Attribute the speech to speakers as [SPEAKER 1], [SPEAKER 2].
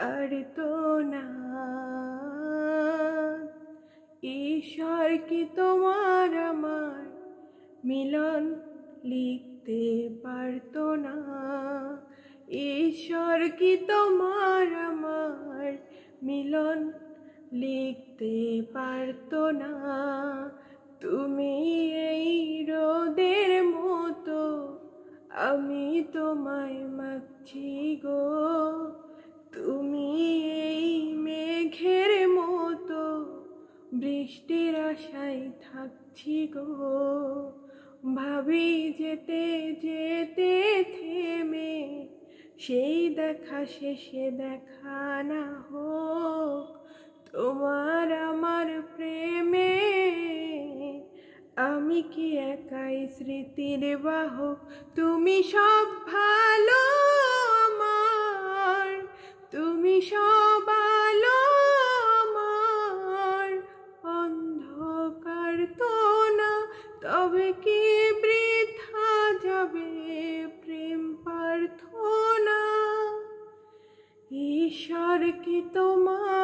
[SPEAKER 1] পারতো না। ঈশ্বর কি তোমার আমার মিলন লিখতে পারতো না? ঈশ্বর কি তোমার আমার মিলন লিখতে পারতো না? তুমি এই রোদের মতো, আমি তোমায় মাগছি গো। তুমি এই মেঘের মতো, বৃষ্টির আশায় থাকছি গো। ভাবি যেতে যেতে থেমে, সেই দেখা শেষে দেখা না হোক তোমার আমার প্রেমে। আমি কি একাই স্মৃতির বাহক? তুমি সব ভালো আমার, তুমি সব আলো আমার। অন্ধকার তো না, তবে কি বৃথা যাবে প্রেম প্রার্থনা? ঈশ্বর কি তোমার